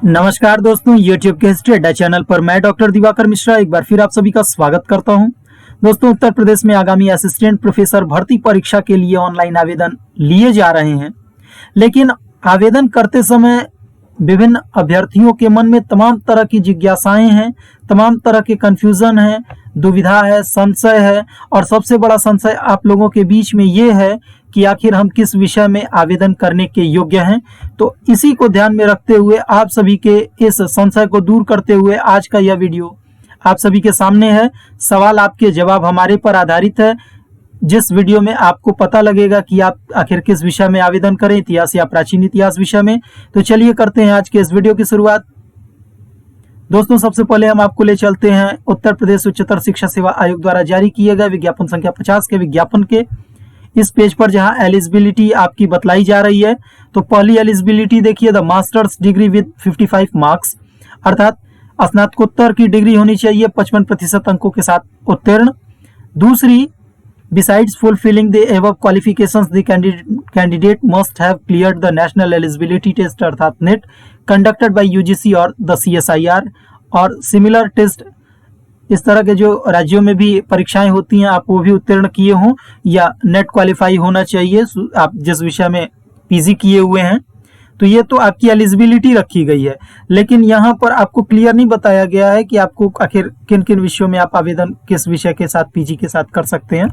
नमस्कार दोस्तों, YouTube के हिस्ट्री अड्डा चैनल पर मैं डॉक्टर दिवाकर मिश्रा एक बार फिर आप सभी का स्वागत करता हूं। दोस्तों, उत्तर प्रदेश में आगामी असिस्टेंट प्रोफेसर भर्ती परीक्षा के लिए ऑनलाइन आवेदन लिए जा रहे हैं, लेकिन आवेदन करते समय विभिन्न अभ्यर्थियों के मन में तमाम तरह की जिज्ञासाएं हैं, तमाम तरह के कंफ्यूजन है, दुविधा है, संशय है और सबसे बड़ा संशय आप लोगों के बीच में ये है कि आखिर हम किस विषय में आवेदन करने के योग्य हैं। तो इसी को ध्यान में रखते हुए आप सभी के इस संशय को दूर करते हुए आज का यह वीडियो आप सभी के सामने है। सवाल आपके जवाब हमारे पर आधारित है, जिस वीडियो में आपको पता लगेगा कि आप आखिर किस विषय में आवेदन करें, इतिहास या प्राचीन इतिहास विषय में। तो चलिए करते हैं आज के इस वीडियो की शुरुआत। दोस्तों, सबसे पहले हम आपको ले चलते हैं उत्तर प्रदेश उच्चतर शिक्षा सेवा आयोग द्वारा जारी किए गए विज्ञापन संख्या 50 के विज्ञापन के इस पेज पर, जहां एलिजिबिलिटी आपकी बतलाई जा रही है। तो पहली एलिजिबिलिटी देखिए, the masters degree with 55 marks, अर्थात स्नातकोत्तर की डिग्री होनी चाहिए 55% अंकों के साथ उत्तीर्ण। दूसरी, besides fulfilling the above qualifications the candidate must have cleared the national eligibility test अर्थात नेट कंडक्टेड बाय यूजीसी और द सीएसआईआर और सिमिलर टेस्ट। इस तरह के जो राज्यों में भी परीक्षाएं होती हैं आप वो भी उत्तीर्ण किए हों या नेट क्वालिफाई होना चाहिए आप जिस विषय में पीजी किए हुए हैं। तो ये तो आपकी एलिजिबिलिटी रखी गई है, लेकिन यहाँ पर आपको क्लियर नहीं बताया गया है कि आपको आखिर किन किन विषयों में आप आवेदन किस विषय के साथ पीजी के साथ कर सकते हैं।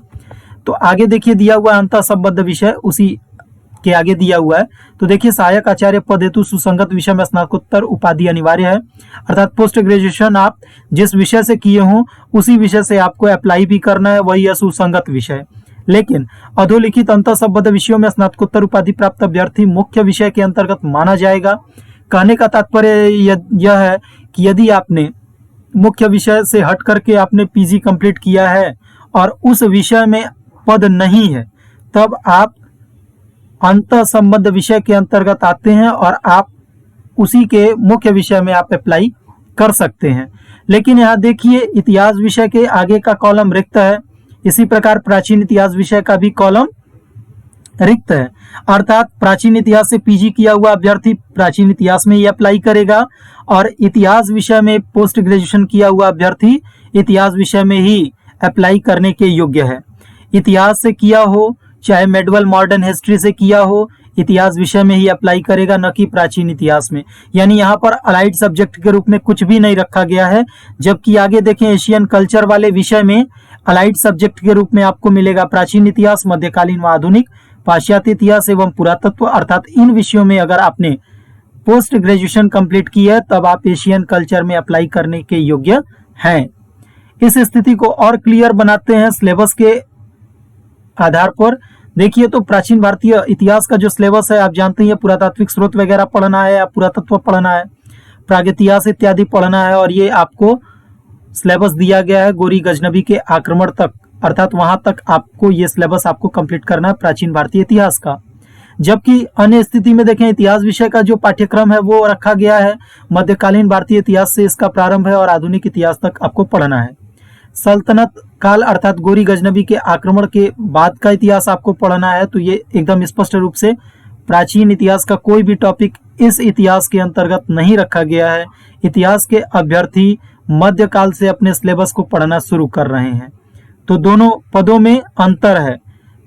तो आगे देखिए दिया हुआ अंतः संबद्ध विषय उसी के आगे दिया हुआ है। तो देखिए, सहायक आचार्य पद हेतु सुसंगत विषय में स्नातकोत्तर उपाधि अनिवार्य है, अर्थात पोस्ट ग्रेजुएशन आप जिस विषय से किए हों उसी विषय से आपको अप्लाई भी करना है, वही है सुसंगत विषय। लेकिन अधोलिखित अंतः संबद्ध विषयों में स्नातकोत्तर उपाधि प्राप्त अभ्यर्थी मुख्य विषय के अंतर्गत माना जाएगा। कहने का तात्पर्य यह है कि यदि आपने मुख्य विषय से हट करके आपने पीजी कंप्लीट किया है और उस विषय में पद नहीं है, तब आप अंतः संबद्ध विषय के अंतर्गत आते हैं और आप उसी के मुख्य विषय में आप अप्लाई कर सकते हैं। लेकिन यहाँ देखिए, इतिहास विषय के आगे का कॉलम रिक्त है, इसी प्रकार प्राचीन इतिहास विषय का भी कॉलम रिक्त है, अर्थात प्राचीन इतिहास से पीजी किया हुआ अभ्यर्थी प्राचीन इतिहास में ही अप्लाई करेगा और इतिहास विषय में पोस्ट ग्रेजुएशन किया हुआ अभ्यर्थी इतिहास विषय में ही अप्लाई करने के योग्य है। इतिहास से किया हो चाहे मेडवल मॉडर्न हिस्ट्री से किया हो, इतिहास विषय में ही अप्लाई करेगा, न कि प्राचीन इतिहास में। यानी यहाँ पर अलाइड सब्जेक्ट के रूप में कुछ भी नहीं रखा गया है, जबकि आगे देखें एशियन कल्चर वाले विषय में अलाइड सब्जेक्ट के रूप में आपको मिलेगा प्राचीन इतिहास, मध्यकालीन व आधुनिक, पाश्चात्य इतिहास एवं पुरातत्व। अर्थात इन विषयों में अगर आपने पोस्ट ग्रेजुएशन कंप्लीट की है तब आप एशियन कल्चर में अप्लाई करने के योग्य हैं। इस स्थिति को और क्लियर बनाते हैं सिलेबस के आधार पर। देखिए, तो प्राचीन भारतीय इतिहास का जो सिलेबस है आप जानते हैं, पुरातात्विक स्रोत वगैरह पढ़ना है या पुरातत्व पढ़ना है, प्रागैतिहास इत्यादि पढ़ना है, और ये आपको सिलेबस दिया गया है गोरी गजनबी के आक्रमण तक, अर्थात वहां तक आपको ये सिलेबस आपको कंप्लीट करना है प्राचीन भारतीय इतिहास का। जबकि अन्य स्थिति में देखें, इतिहास विषय का जो पाठ्यक्रम है वो रखा गया है मध्यकालीन भारतीय इतिहास से इसका प्रारंभ है और आधुनिक इतिहास तक आपको पढ़ना है। सल्तनत काल अर्थात गोरी गजनबी के आक्रमण के बाद का इतिहास आपको पढ़ना है। तो ये एकदम स्पष्ट रूप से प्राचीन इतिहास का कोई भी टॉपिक इस इतिहास के अंतर्गत नहीं रखा गया है। इतिहास के अभ्यर्थी मध्यकाल से अपने सिलेबस को पढ़ना शुरू कर रहे हैं, तो दोनों पदों में अंतर है।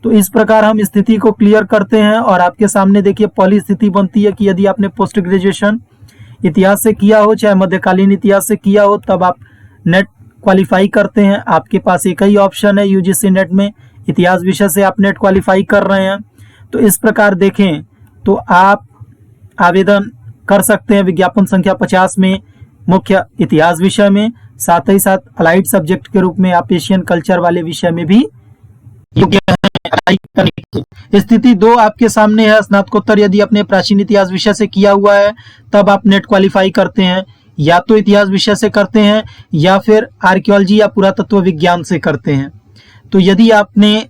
तो इस प्रकार हम स्थिति को क्लियर करते हैं और आपके सामने देखिए पहली स्थिति बनती है कि यदि आपने पोस्ट ग्रेजुएशन इतिहास से किया हो चाहे मध्यकालीन इतिहास से किया हो, तब आप नेट क्वालिफाई करते हैं। आपके पास एक ही ऑप्शन है यूजीसी नेट में, इतिहास विषय से आप नेट क्वालिफाई कर रहे हैं। तो इस प्रकार देखें तो आप आवेदन कर सकते हैं विज्ञापन संख्या 50 में मुख्य इतिहास विषय में, साथ ही साथ अलाइड सब्जेक्ट के रूप में आप एशियन कल्चर वाले विषय में भी योग्य हैं। स्थिति 2 आपके सामने है, स्नातकोत्तर यदि अपने प्राचीन इतिहास विषय से किया हुआ है तब आप नेट क्वालिफाई करते हैं, या तो इतिहास विषय से करते हैं या फिर आर्कियोलॉजी या पुरातत्व विज्ञान से करते हैं। तो यदि आपने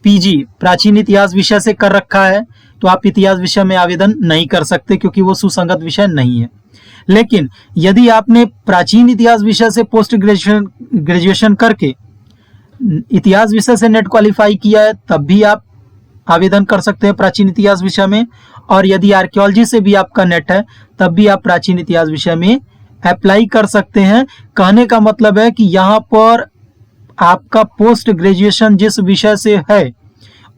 पीजी प्राचीन इतिहास विषय से कर रखा है तो आप इतिहास विषय में आवेदन नहीं कर सकते, क्योंकि वो सुसंगत विषय नहीं है। लेकिन यदि आपने प्राचीन इतिहास विषय से पोस्ट ग्रेजुएशन करके इतिहास विषय से नेट क्वालिफाई किया है, तब भी आप आवेदन कर सकते हैं प्राचीन इतिहास विषय में। और यदि आर्कियोलॉजी से भी आपका नेट है तब भी आप प्राचीन इतिहास विषय में अप्लाई कर सकते हैं। कहने का मतलब है कि यहाँ पर आपका पोस्ट ग्रेजुएशन जिस विषय से है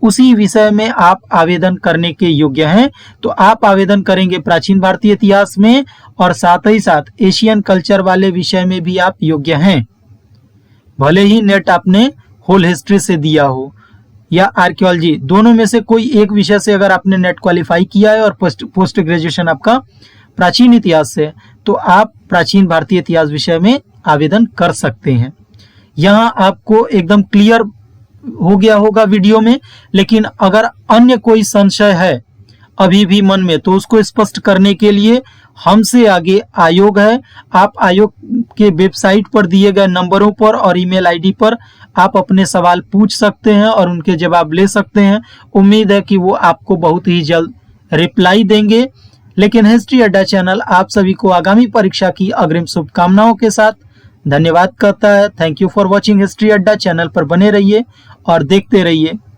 उसी विषय में आप आवेदन करने के योग्य हैं। तो आप आवेदन करेंगे प्राचीन भारतीय इतिहास में और साथ ही साथ एशियन कल्चर वाले विषय में भी आप योग्य हैं, भले ही नेट आपने होल हिस्ट्री से दिया हो या आर्कियोलॉजी, दोनों में से कोई एक विषय से अगर आपने नेट क्वालिफाई किया है और पोस्ट ग्रेजुएशन आपका प्राचीन इतिहास से, तो आप प्राचीन भारतीय इतिहास विषय में आवेदन कर सकते हैं। यहाँ आपको एकदम क्लियर हो गया होगा वीडियो में, लेकिन अगर अन्य कोई संशय है अभी भी मन में तो उसको स्पष्ट करने के लिए हमसे आगे आयोग है। आप आयोग के वेबसाइट पर दिए गए नंबरों पर और ईमेल आईडी पर आप अपने सवाल पूछ सकते हैं और उनके जवाब ले सकते हैं। उम्मीद है कि वो आपको बहुत ही जल्द रिप्लाई देंगे। लेकिन हिस्ट्री अड्डा चैनल आप सभी को आगामी परीक्षा की अग्रिम शुभकामनाओं के साथ धन्यवाद करता है। Thank you for watching history अड्डा। चैनल पर बने रहिए और देखते रहिए